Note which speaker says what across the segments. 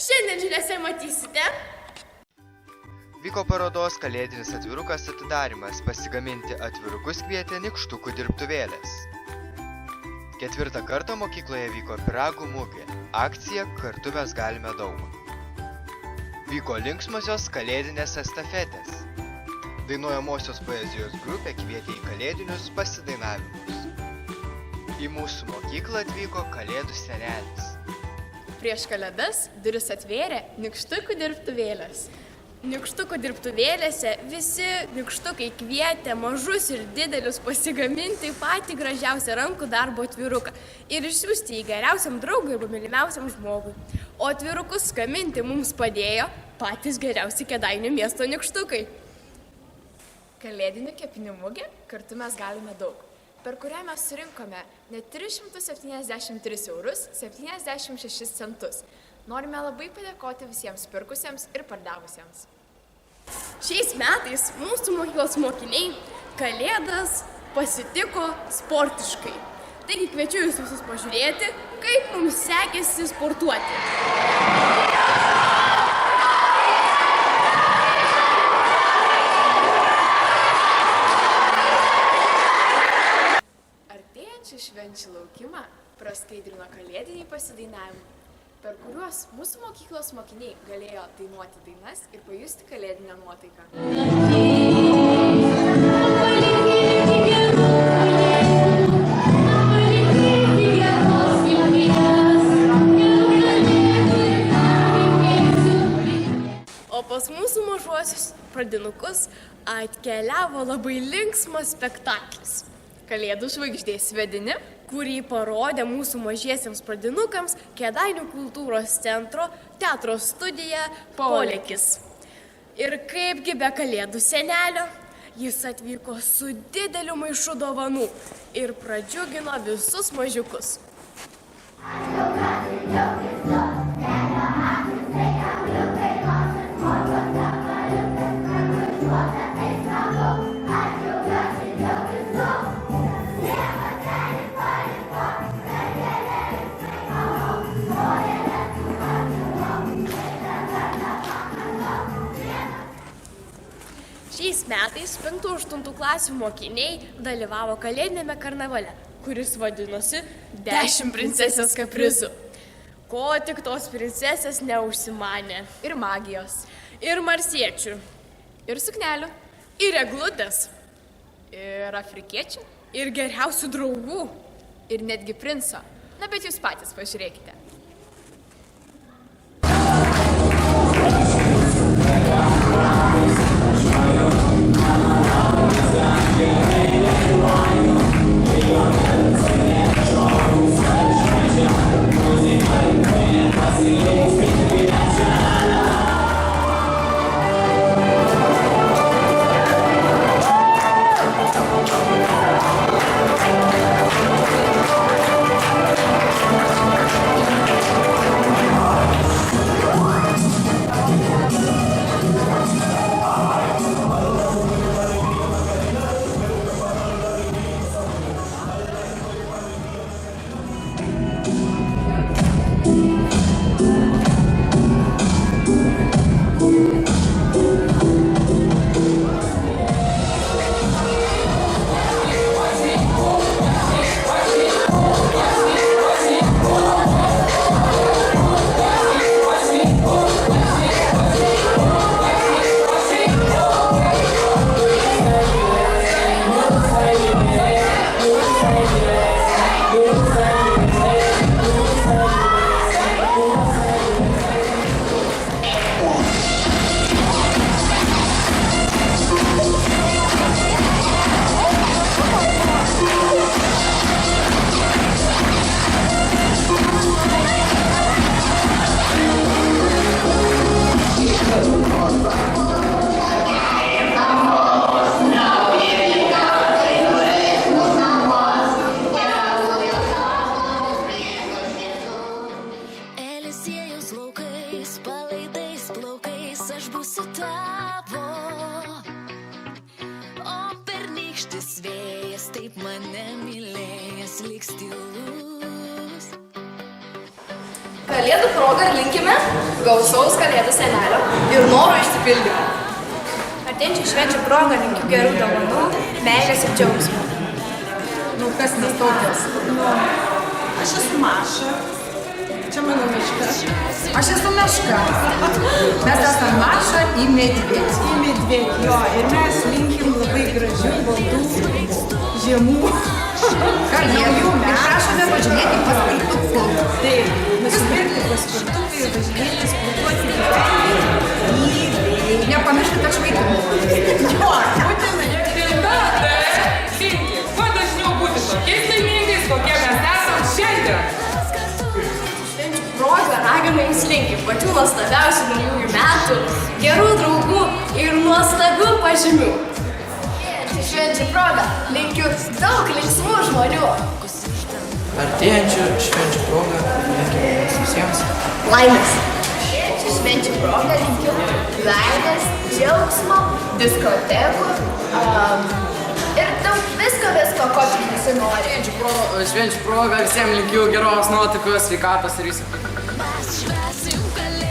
Speaker 1: Šiandien žiniose matysite.
Speaker 2: Vyko parodos kalėdinis atvirukas atidarimas. Pasigaminti atvirukus kvietė nykštukų dirbtuvėlės. 4. kartą mokykloje vyko pyragų mugė. Akcija Kartu mes galime daug. Vyko linksmosios kalėdinės estafetės. Dainuojamosios poezijos grupė kvietė į kalėdinius pasidainavimus. Į mūsų mokyklą atvyko Kalėdų senelis.
Speaker 1: Prieš kalėdas duris atvėrė nykštukų dirbtuvėlės. Nykštukų dirbtuvėlėse visi nykštukai kvietė mažus ir didelius pasigaminti patį gražiausią rankų darbo atviruką ir išsiųsti jį geriausiam draugui arba mylimiausiam žmogui. O atvirukus gaminti mums padėjo patys geriausi Kėdainių miesto nykštukai.
Speaker 3: Kalėdinių kepinių mugė Kartu mes galime daug, per kurią mes surinkome net 373 eurus 76 centus. Norime labai padėkoti visiems pirkusiems ir pardavusiems.
Speaker 1: Šiais metais mūsų mokyklos mokiniai Kalėdas pasitiko sportiškai. Taigi kviečiu jūs visus pažiūrėti, kaip mums sekėsi sportuoti.
Speaker 3: Artėjančių švenčių laukimą praskaidrino kalėdiniai pasidainavimai, per kuriuos mūsų mokyklos mokiniai galėjo dainuoti dainas ir pajusti kalėdinę nuotaiką.
Speaker 1: O pas mūsų mažuosius pradinukus atkeliavo labai linksmas spektaklis.
Speaker 3: Kalėdų žvaigždės vedini,
Speaker 1: kurį parodė mūsų mažiesiems pradinukams Kėdainių kultūros centro teatro studija Polėkis. Ir kaipgi be Kalėdų senelio, jis atvyko su dideliu maišu dovanų ir pradžiugino visus mažiukus. Šiais metais 5-8 klasių mokiniai dalyvavo kalėdinėme karnavale, kuris vadinosi 10 princesės kaprizų. Ko tik tos princesės neužsimanė.
Speaker 3: ir magijos,
Speaker 1: Ir marsiečių,
Speaker 3: ir suknelių,
Speaker 1: ir eglutės,
Speaker 3: ir afrikiečių,
Speaker 1: ir geriausių draugų.
Speaker 3: ir netgi princo. Na, bet jūs patys pažiūrėkite.
Speaker 4: Eliziejaus laukais, palaidais plaukais aš būsiu tavo. O pernykštis vėjas taip mane mylėjęs liks tylus.
Speaker 1: Kalėdų proga linkime gausaus kalėdų senelio ir noro išsipildymo. Artėjančių švenčių proga linkiu gerų dovanų, meilės ir džiaugsmo.
Speaker 5: Nu, kas mes tokios? Aš esu Maša. Čia mano meška. Aš esu Meška. Mes esame Maša į medvėdį. Į medvėdį, jo. Ir mes linkim labai gražių, baltų, žiemų. Kalėdų. Ir prašome važinėti paspirtuku. Taip, nusipirkti paspirtuką ir važinėti sportuoti gyvenimą. Nepamirškite atšvaitimų. Jo, būtinai.
Speaker 6: Linki, kuo dažniau būti tokiais laimingais, kokie mes esam šiandien.
Speaker 1: Švenčių proga raginu jums linki pačių nuostabiausių naujųjų metų, gerų draugų ir nuostabių pažymių. Švenčių proga linkiu daug linksmų žmonių.
Speaker 7: Artėjančių švenčių proga linkime jums visiems
Speaker 1: Laimės. Švenčių proga linkiu laimės, džiaugsmo, diskotekų ir daug visko, ko tik visi nori.
Speaker 7: Švenčių proga visiems linkiu geros nuotaikos, sveikatos ir viso.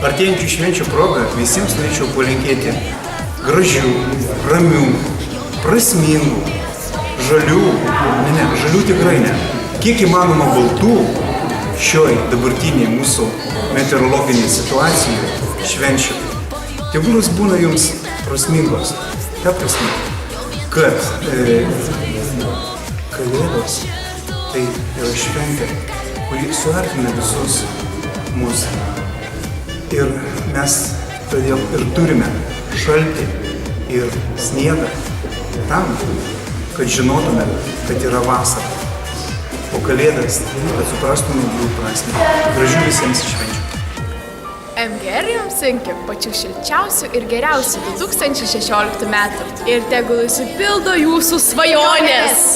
Speaker 8: Artėjančių švenčių proga visiems norėčiau palinkėti gražių, ramių, prasmingų, žalių tikrai ne, kiek įmanoma baltų šioj dabartinėje mūsų meteorologinėje situacijoje švenčių. Tegulos būna jums prasmingos, ta prasme, kad Kalėdos tai yra šventė, kuri suartina visus mūsų. Ir mes todėl ir turime šaltį ir sniegą tam, kad žinotume, kad yra vasara. O Kalėdas, kad suprastume jų prasmę. Gražių visiems švenčių.
Speaker 3: MGR jums linki pačių šilčiausių ir geriausių 2016 metų.
Speaker 1: Ir tegul išsipildo jūsų svajonės.